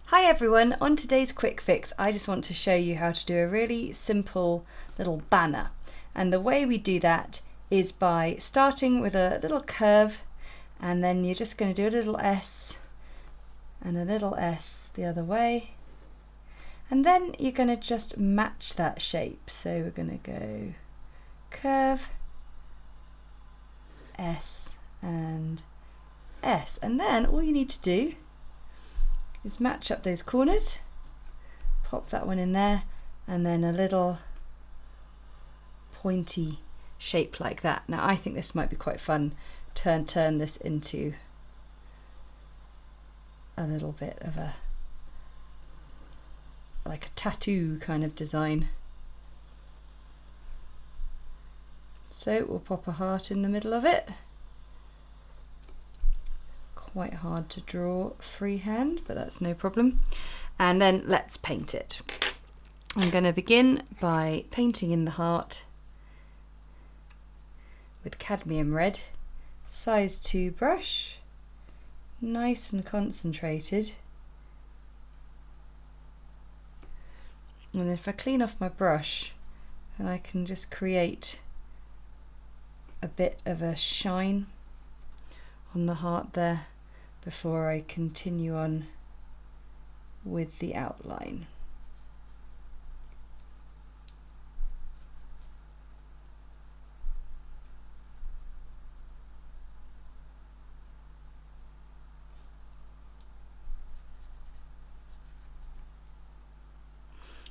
Hi everyone, on today's quick fix I just want to show you how to do a really simple little banner, and the way we do that is by starting with a little curve, and then you're just going to do a little S and a little S the other way, and then you're going to just match that shape. So we're going to go curve, S and S, and then all you need to do is match up those corners, pop that one in there, and then a little pointy shape like that. Now I think this might be quite fun. Turn this into a little bit of a like a tattoo kind of design. So we'll pop a heart in the middle of it. Quite hard to draw freehand, but that's no problem. And then let's paint it. I'm going to begin by painting in the heart with cadmium red, size 2 brush, nice and concentrated. And if I clean off my brush, then I can just create a bit of a shine on the heart there before I continue on with the outline.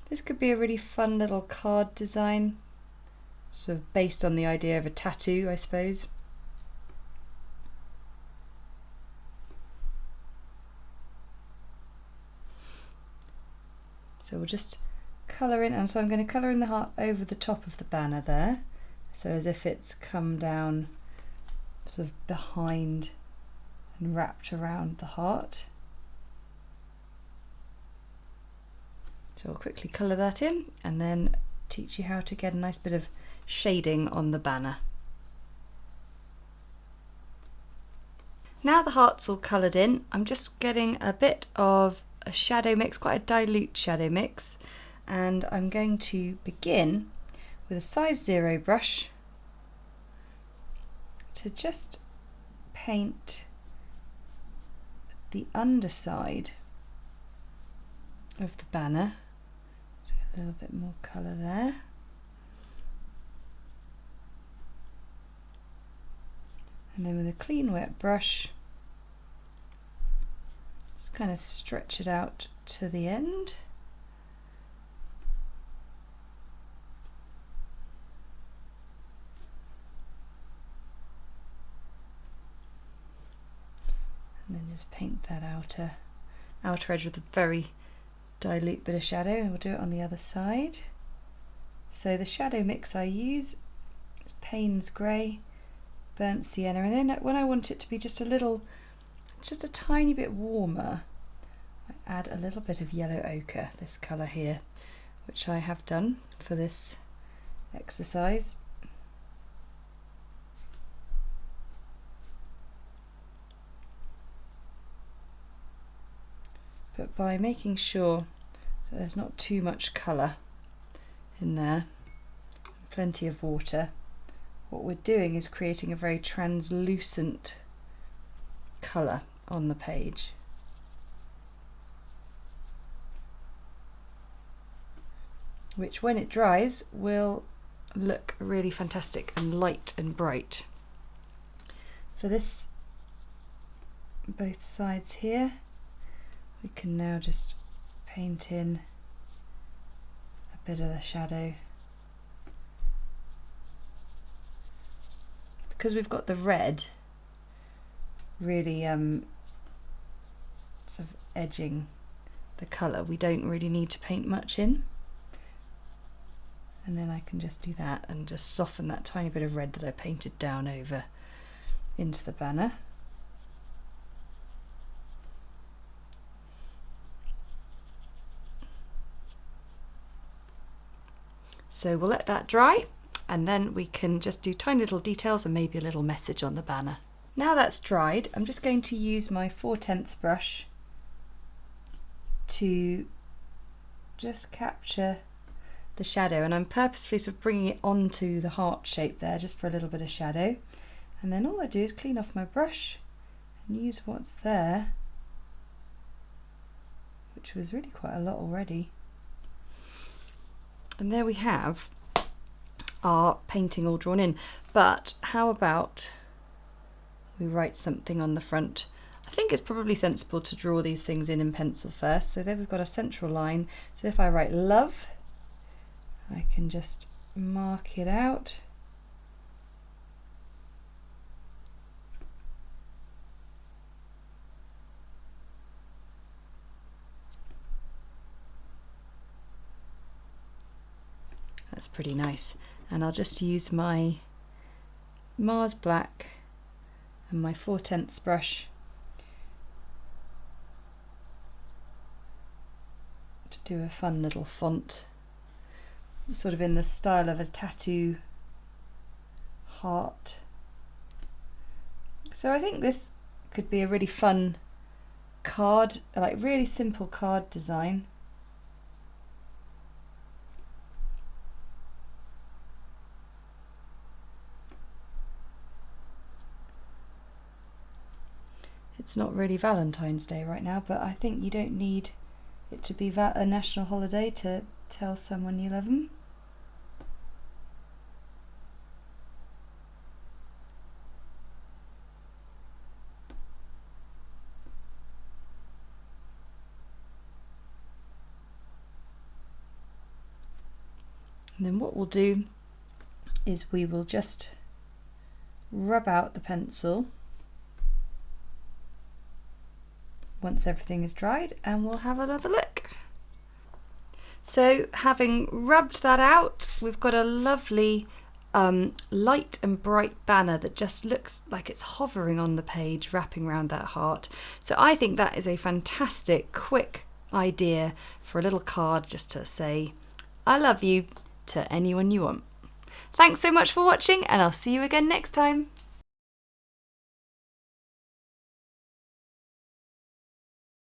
This could be a really fun little card design, sort of based on the idea of a tattoo, I suppose. So we'll just colour in, and so I'm going to colour in the heart over the top of the banner there, so as if it's come down sort of behind and wrapped around the heart. So I'll quickly colour that in and then teach you how to get a nice bit of shading on the banner. Now the heart's all coloured in, I'm just getting a bit of a shadow mix, quite a dilute shadow mix, and I'm going to begin with a size 0 brush to just paint the underside of the banner. Let's get a little bit more colour there. And then with a clean wet brush, kind of stretch it out to the end. And then just paint that outer edge with a very dilute bit of shadow, and we'll do it on the other side. So the shadow mix I use is Payne's Grey, Burnt Sienna, and then when I want it to be just a tiny bit warmer, I add a little bit of yellow ochre, this colour here, which I have done for this exercise. But by making sure that there's not too much colour in there, plenty of water, what we're doing is creating a very translucent colour on the page. Which when it dries will look really fantastic and light and bright. For this, both sides here, we can now just paint in a bit of the shadow. Because we've got the red really sort of edging the colour, we don't really need to paint much in. And then I can just do that and just soften that tiny bit of red that I painted down over into the banner. So we'll let that dry, and then we can just do tiny little details and maybe a little message on the banner. Now that's dried, I'm just going to use my 4/10 brush to just capture the shadow, and I'm purposefully sort of bringing it onto the heart shape there just for a little bit of shadow. And then all I do is clean off my brush and use what's there, which was really quite a lot already. And there we have our painting all drawn in. But how about we write something on the front? I think it's probably sensible to draw these things in pencil first. So there we've got a central line. So if I write love, I can just mark it out. That's pretty nice. And I'll just use my Mars black and my 4/10 brush to do a fun little font, sort of in the style of a tattoo heart. So I think this could be a really fun card, like really simple card design. It's not really Valentine's Day right now, but I think you don't need it to be a national holiday to tell someone you love them. And then what we'll do is we will just rub out the pencil once everything is dried, and we'll have another look. So having rubbed that out, we've got a lovely light and bright banner that just looks like it's hovering on the page, wrapping around that heart. So I think that is a fantastic, quick idea for a little card just to say, I love you, to anyone you want. Thanks so much for watching, and I'll see you again next time.